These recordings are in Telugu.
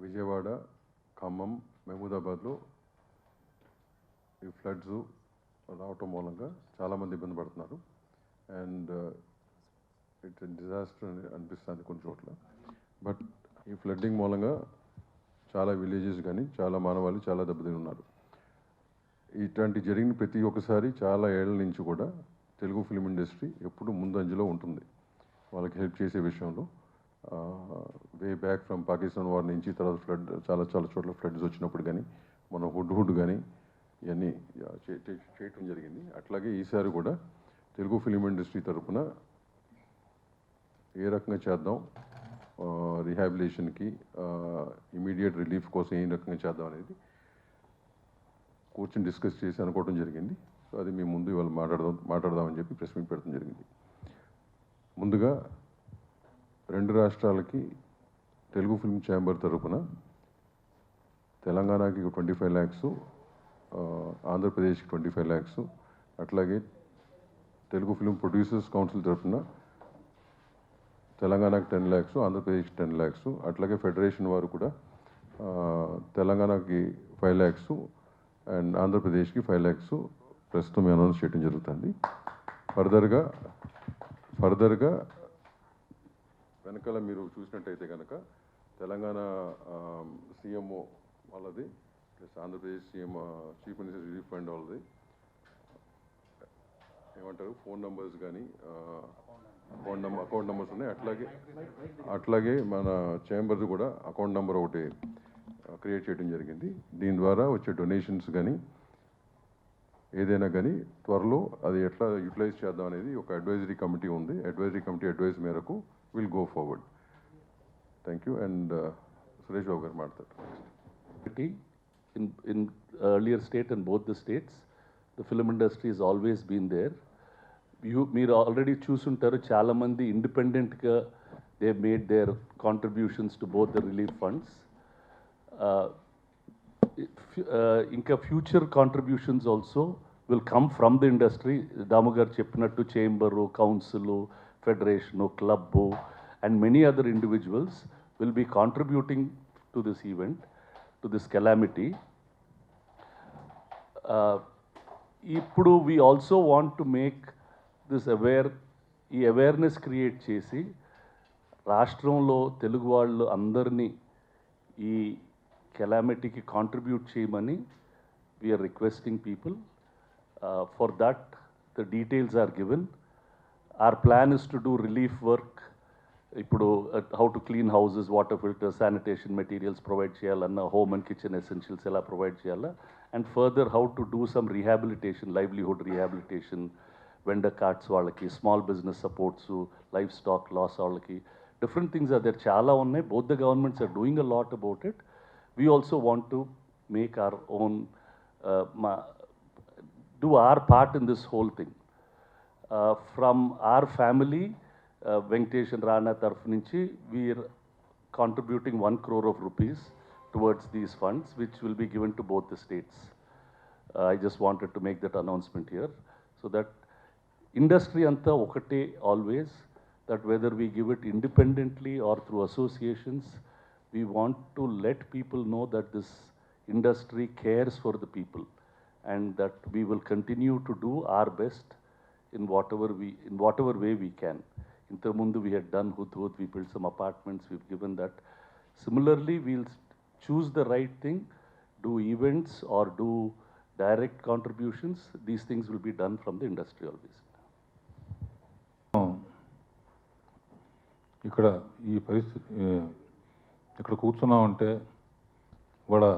విజయవాడ, ఖమ్మం, మహబూబాబాద్లో ఈ ఫ్లడ్స్ రావటం మూలంగా చాలామంది ఇబ్బంది పడుతున్నారు. అండ్ ఇట్స్ డిజాస్టర్ అని అనిపిస్తుంది కొన్ని చోట్ల. బట్ ఈ ఫ్లడ్డింగ్ మూలంగా చాలా విలేజెస్ కానీ చాలా మానవాళి చాలా దెబ్బతిని ఉన్నారు. ఇట్లాంటి జరిగిన ప్రతి ఒక్కసారి చాలా ఏళ్ల నుంచి కూడా తెలుగు ఫిల్మ్ ఇండస్ట్రీ ఎప్పుడు ముందంజలో ఉంటుంది వాళ్ళకి హెల్ప్ చేసే విషయంలో. Way back from Pakistan war నుంచి తర్వాత ఫ్లడ్ చాలా చోట్ల ఫ్లడ్స్ వచ్చినప్పుడు కానీ మన హుడ్ కానీ ఇవన్నీ చేయటం జరిగింది. అట్లాగే ఈసారి కూడా తెలుగు ఫిల్మ్ ఇండస్ట్రీ తరఫున ఏ రకంగా చేద్దాం, రిహాబిలిటేషన్కి ఇమీడియట్ రిలీఫ్ కోసం ఏ రకంగా చేద్దాం అనేది కూర్చొని డిస్కస్ చేసి అనుకోవడం జరిగింది. సో అది మీ ముందు ఇవాళ మాట్లాడదామని చెప్పి ప్రెస్ మీట్ పెట్టడం జరిగింది. ముందుగా 2 రాష్ట్రాలకి తెలుగు ఫిల్మ్ ఛాంబర్ తరఫున తెలంగాణకి 25 lakhs, ఆంధ్రప్రదేశ్కి 25 lakhs, అట్లాగే తెలుగు ఫిల్మ్ ప్రొడ్యూసర్స్ కౌన్సిల్ తరఫున తెలంగాణకి 10 lakhs, ఆంధ్రప్రదేశ్కి 10 lakhs, అట్లాగే ఫెడరేషన్ వారు కూడా తెలంగాణకి 5 lakhs అండ్ ఆంధ్రప్రదేశ్కి 5 lakhs ప్రస్తుతం అనౌన్స్ చేయడం జరుగుతుంది. ఫర్దర్గా వెనకాల మీరు చూసినట్టయితే కనుక తెలంగాణ సీఎంఓ వాళ్ళది plus Andhra Pradesh CM chief minister relief fund వాళ్ళది ఏమంటారు ఫోన్ నెంబర్స్ కానీ అకౌంట్ నెంబర్స్ ఉన్నాయి. అట్లాగే మన ఛాంబర్ది కూడా అకౌంట్ నెంబర్ ఒకటి క్రియేట్ చేయడం జరిగింది. దీని ద్వారా వచ్చే డొనేషన్స్ కానీ ఏదైనా కానీ త్వరలో అది ఎట్లా యూటిలైజ్ చేద్దాం అనేది ఒక అడ్వైజరీ కమిటీ ఉంది. అడ్వైజరీ కమిటీ అడ్వైజ్ మేరకు will go forward. Thank you. And Suresh Babu గారు మాట్లాడతారు. In earlier state and both the states, the film industry has always been there. మీరు ఆల్రెడీ చూసుంటారు చాలామంది ఇండిపెండెంట్గా they made their contributions to both the relief funds. ఇంకా future contributions also will come from the industry. Damu గారు చెప్పినట్టు chamber, council, federation, club and many other individuals will be contributing to this event, to this calamity. ఇప్పుడు we also want to make this ఈ అవేర్నెస్ క్రియేట్ చేసి రాష్ట్రంలో తెలుగు వాళ్ళు అందరినీ ఈ కెలామిటీకి కాంట్రిబ్యూట్ చేయమని we are requesting people. For that the details are given. Our plan is to do relief work. ఇప్పుడు how to clean houses, water filters, sanitation materials provide చేయాలన్న, హోమ్ అండ్ కిచెన్ ఎసెన్షియల్స్ ఎలా ప్రొవైడ్ చేయాలా, and further how to do some rehabilitation, livelihood rehabilitation, vendor cards వాళ్ళకి, small business supports, life stock loss వాళ్ళకి, డిఫరెంట్ థింగ్స్ ఆర్ దేర్. చాలా ఉన్నాయి. Both the governments are doing a lot about it. We also want to make our own, do our part in this whole thing. From our family, Venkatesh and Rana taraf nunchi, we are contributing 1 crore of rupees towards these funds, which will be given to both the states. I just wanted to make that announcement here, so that industry anta okate always, that whether we give it independently or through associations, we want to let people know that this industry cares for the people and that we will continue to do our best in whatever way we can. Intamundu we had done Hudhud, we built some apartments, we've given that. Similarly, we'll choose the right thing, do events or do direct contributions. These things will be done from the industry always. ఇక్కడ ఈ పరిస్థితి ఇక్కడ కూర్చున్నామంటే కూడా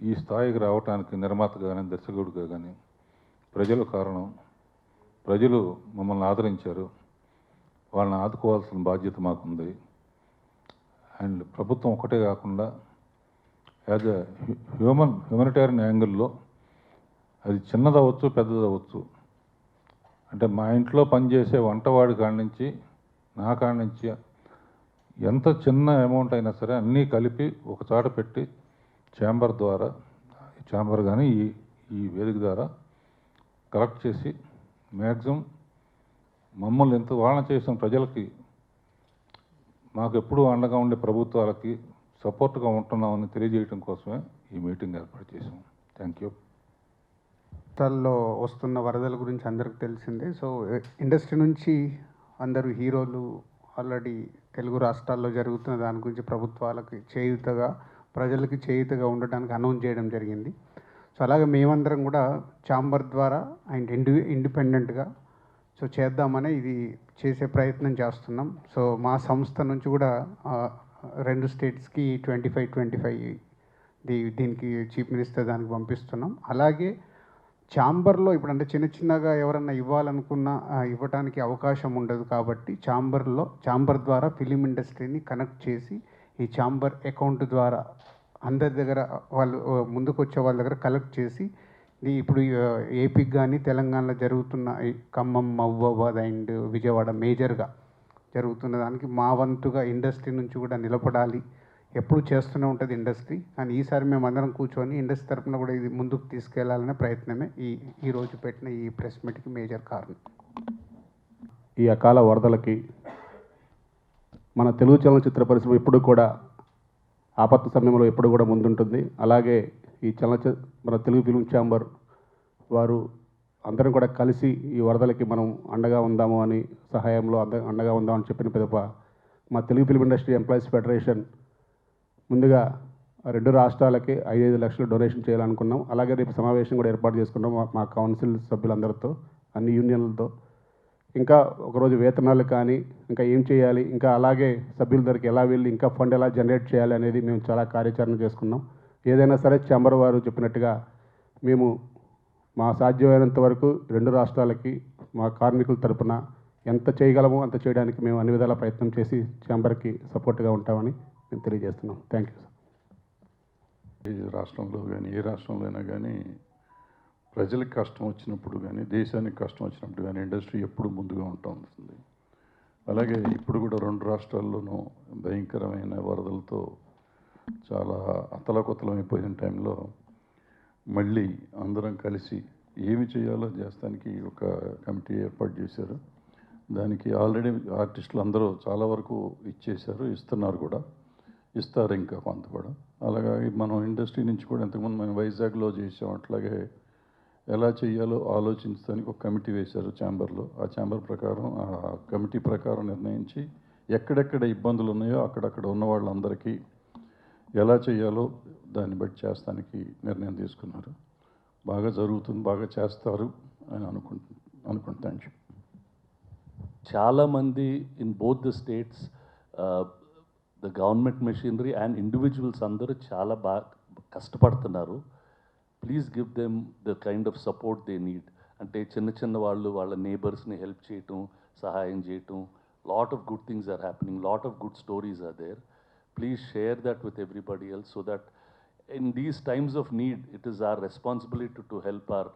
ఈ స్థాయికి రావడానికి నిర్మాతగా కానీ దర్శకుడిగా కానీ ప్రజలు కారణం. ప్రజలు మమ్మల్ని ఆదరించారు. వాళ్ళని ఆదుకోవాల్సిన బాధ్యత మాకుంది. అండ్ ప్రభుత్వం ఒకటే కాకుండా యాజ్ ఎ హ్యూమనిటేరియన్ యాంగిల్లో అది చిన్నదవచ్చు పెద్దదవచ్చు. అంటే మా ఇంట్లో పనిచేసే వంటవాడి కాడి నుంచి నా కాడి నుంచి ఎంత చిన్న అమౌంట్ అయినా సరే అన్నీ కలిపి ఒక చోట పెట్టి ఛాంబర్ కానీ ఈ వేదిక ద్వారా కలెక్ట్ చేసి మ్యాక్సిమం మమ్మల్ని ఎంత వాళ్ళని చేసిన ప్రజలకి, మాకు ఎప్పుడూ అండగా ఉండే ప్రభుత్వాలకి, సపోర్ట్గా ఉంటున్నామని తెలియజేయడం కోసమే ఈ మీటింగ్ ఏర్పాటు చేసాం. Thank you. రాష్ట్రాల్లో వస్తున్న వరదల గురించి అందరికీ తెలిసిందే. సో ఇండస్ట్రీ నుంచి అందరూ హీరోలు ఆల్రెడీ తెలుగు రాష్ట్రాల్లో జరుగుతున్న దాని గురించి ప్రభుత్వాలకి చేయూతగా, ప్రజలకి చేయూతగా ఉండడానికి అనౌన్స్ చేయడం జరిగింది. సో అలాగే మేమందరం కూడా ఛాంబర్ ద్వారా అండ్ ఇండిపెండెంట్గా సో చేద్దామని ఇది చేసే ప్రయత్నం చేస్తున్నాం. సో మా సంస్థ నుంచి కూడా 2 స్టేట్స్కి 25 దీనికి చీఫ్ మినిస్టర్ దానికి పంపిస్తున్నాం. అలాగే ఛాంబర్లో ఇప్పుడు అంటే చిన్నగా ఎవరన్నా ఇవ్వాలనుకున్నా ఇవ్వడానికి అవకాశం ఉండదు కాబట్టి ఛాంబర్ ద్వారా ఫిలిం ఇండస్ట్రీని కనెక్ట్ చేసి ఈ ఛాంబర్ అకౌంట్ ద్వారా అందరి దగ్గర వాళ్ళు ముందుకు వచ్చే వాళ్ళ దగ్గర కలెక్ట్ చేసి ఇప్పుడు ఏపీకి కానీ తెలంగాణలో జరుగుతున్న ఈ ఖమ్మం, మహబూబాబాద్ అండ్ విజయవాడ మేజర్గా జరుగుతున్న దానికి మా వంతుగా ఇండస్ట్రీ నుంచి కూడా నిలబడాలి. ఎప్పుడు చేస్తూనే ఉంటుంది ఇండస్ట్రీ, కానీ ఈసారి మేము అందరం కూర్చొని ఇండస్ట్రీ తరఫున కూడా ఇది ముందుకు తీసుకెళ్లాలనే ప్రయత్నమే ఈ రోజు పెట్టిన ఈ ప్రెస్ మీట్కి మేజర్ కారణం. ఈ అకాల వరదలకి మన తెలుగు చలనచిత్ర పరిశ్రమ ఎప్పుడు కూడా ఆపత్తు సమయంలో ఎప్పుడు కూడా ముందుంటుంది. అలాగే ఈ మన తెలుగు ఫిల్మ్ ఛాంబర్ వారు అందరం కూడా కలిసి ఈ వరదలకి మనం అండగా ఉందాము అని సహాయంలో అండగా ఉందామని చెప్పిన పిదప మా Telugu film industry employees federation ముందుగా 2 రాష్ట్రాలకి 5 లక్షలు డొనేషన్ చేయాలనుకున్నాం. అలాగే రేపు సమావేశం కూడా ఏర్పాటు చేసుకున్నాం మా కౌన్సిల్ సభ్యులందరితో, అన్ని యూనియన్లతో. ఇంకా ఒకరోజు వేతనాలు కానీ ఇంకా ఏం చేయాలి, ఇంకా అలాగే సభ్యుల దగ్గరికి ఎలా వెళ్ళి ఇంకా ఫండ్ ఎలా జనరేట్ చేయాలి అనేది మేము చాలా కార్యాచరణ చేసుకున్నాం. ఏదైనా సరే ఛాంబర్ వారు చెప్పినట్టుగా మేము మా సాధ్యమైనంత వరకు 2 రాష్ట్రాలకి మా కార్మికుల తరపున ఎంత చేయగలమో అంత చేయడానికి మేము అన్ని విధాల ప్రయత్నం చేసి ఛాంబర్కి సపోర్ట్గా ఉంటామని మేము తెలియజేస్తున్నాం. Thank you sir. ఏ రాష్ట్రంలో కానీ ఏ రాష్ట్రంలో అయినా కానీ ప్రజలకు కష్టం వచ్చినప్పుడు కానీ దేశానికి కష్టం వచ్చినప్పుడు కానీ ఇండస్ట్రీ ఎప్పుడు ముందుగా ఉంటుంది. అలాగే ఇప్పుడు కూడా 2 రాష్ట్రాల్లోనూ భయంకరమైన వరదలతో చాలా అతలకుతలమైపోయిన టైంలో మళ్ళీ అందరం కలిసి ఏమి చేయాలో చేస్తానికి ఒక కమిటీ ఏర్పాటు చేశారు. దానికి ఆల్రెడీ ఆర్టిస్టులు అందరూ చాలా వరకు ఇచ్చేశారు, ఇస్తున్నారు కూడా, ఇస్తారు ఇంకా కొంత కూడా. అలాగే మనం ఇండస్ట్రీ నుంచి కూడా ఇంతకుముందు మనం వైజాగ్లో చేసాం, అట్లాగే ఎలా చేయాలో ఆలోచించడానికి ఒక కమిటీ వేశారు ఛాంబర్లో. ఆ ఛాంబర్ ప్రకారం ఆ కమిటీ ప్రకారం నిర్ణయించి ఎక్కడెక్కడ ఇబ్బందులు ఉన్నాయో అక్కడక్కడ ఉన్న వాళ్ళందరికీ ఎలా చేయాలో దాన్ని బట్టి చేస్తానికి నిర్ణయం తీసుకున్నారు. బాగా జరుగుతుంది, బాగా చేస్తారు అని అనుకుంటాను. చాలామంది in both the states the government machinery and individuals అందరూ చాలా బాగా కష్టపడుతున్నారు. Please give them the kind of support they need. అంటే చిన్న వాళ్ళు వాళ్ళ నేబర్స్ని హెల్ప్ చేయటం, సహాయం చేయటం, lot of good things are happening, lot of good stories are there. Please share that with everybody else so that in these times of need, it is our responsibility to help our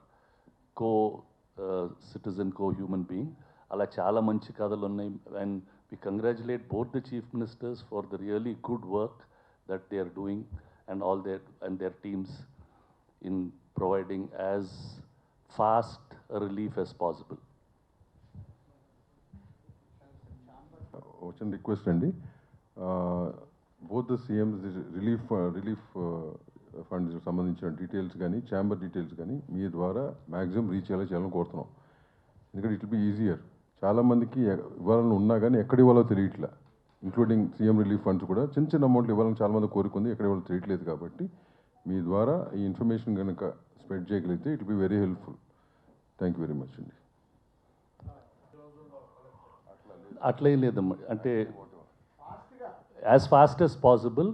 co-citizen, co-human being. Ala chala manchi kadalu unnai, and we congratulate both the chief ministers for the really good work that they are doing and all their teams in providing as fast a relief as possible. వచ్చిన రిక్వెస్ట్ అండి, both the CMs relief funds సంబంధించిన డీటెయిల్స్ కానీ ఛాంబర్ డీటెయిల్స్ కానీ మీ ద్వారా మ్యాక్సిమం రీచ్ అయ్యేలా చేయాలని కోరుతున్నాం. ఎందుకంటే ఇట్ విల్ బి ఈజియర్. చాలామందికి ఇవ్వాలని ఉన్నా కానీ ఎక్కడ ఇవ్వాలో తెలియట్లే, ఇంక్లూడింగ్ సీఎం రిలీఫ్ ఫండ్స్ కూడా చిన్న అమౌంట్లు ఇవ్వాలని చాలామంది కోరుకుంది, ఎక్కడ ఇవ్వాలో తెలియట్లేదు. కాబట్టి మీ ద్వారా ఈ ఇన్ఫర్మేషన్ కనుక స్ప్రెడ్ చేయగలిగితే it will be very helpful. Thank you very much అండి. అట్లే లేదమ్మా, అంటే as fast as possible.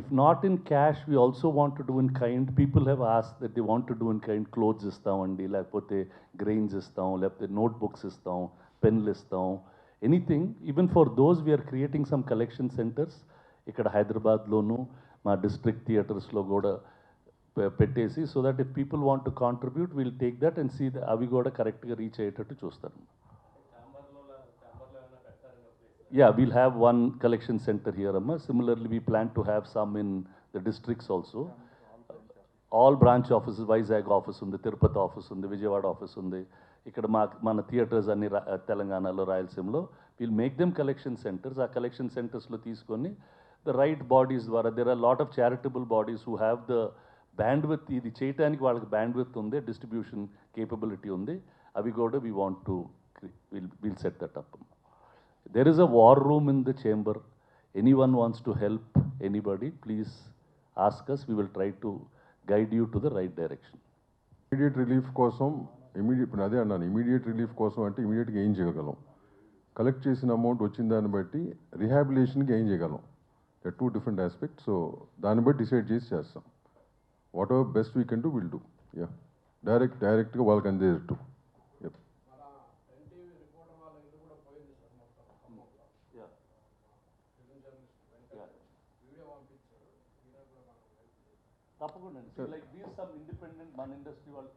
If not in cash, we also want to do in kind. People have asked that they want to do in kind. Clothes istamandi, lekapothe grains istam, lekapothe notebooks istam, penలు istam, anything. Even for those, we are creating some collection centers. ఇక్కడ హైదరాబాద్లోను మా డిస్ట్రిక్ట్ థియేటర్స్లో కూడా పెట్టేసి, so that if people want to contribute, we'll take that and see అవి కూడా కరెక్ట్గా రీచ్ అయ్యేటట్టు చూస్తాను. Yeah, we'll have one collection center here, Amma. Similarly, we plan to have some in the districts also. All branch offices, Vizag office undi, Tirupati office undi, Vijayawada office undi. Ikkada mana theaters anni Telanganalo, Rayalaseemalo. We'll make them collection centers. Our collection centers lo teeskoni the right bodies ద్వారా, there are a lot of charitable bodies who have the bandwidth, ఇది చేయటానికి వాళ్ళకి bandwidth ఉంది, distribution capability ఉంది, అవి కూడా we want to, we'll set that up. There is a war room in the chamber. Anyone wants to help anybody, please ask us. We will try to guide you to the right direction. Immediate relief కోసం ఇప్పుడు అదే అన్నాను, ఇమీడియట్ రిలీఫ్ కోసం అంటే ఇమీడియట్గా ఏం చేయగలం, కలెక్ట్ చేసిన అమౌంట్ వచ్చిన దాన్ని బట్టి రిహాబిలిటేషన్కి ఏం చేయగలం, టూ డిఫరెంట్ ఆస్పెక్ట్. సో దాన్ని బట్టి డిసైడ్ చేసి చేస్తాం. Whatever best we can do will do. Yeah, డైరెక్ట్గా వాళ్ళకి అందేటట్టు. తప్పకుండా అండి. లైక్ వీఆర్ సమ్ ఇండిపెండెంట్, మన ఇండస్ట్రీ వాళ్ళు,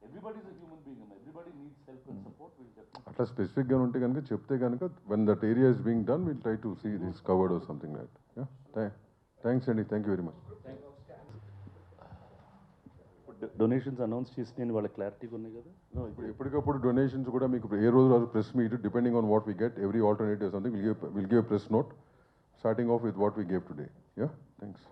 everybody is a human being, everybody needs help and support. అట్లా స్పెసిఫిక్గా ఉంటే కనుక చెప్తే కనుక when that area is being done will try to see this covered or something like. Thanks అండి, thank you very much. Donations announce చేసి వాళ్ళ క్లారిటీగా ఉన్నాయి కదా. ఇప్పుడు ఎప్పటికప్పుడు డొనేషన్స్ కూడా మీకు ఏ రోజు press meet, depending on what we get, every alternative something will give press note starting of with what we gave today. Yeah, thanks.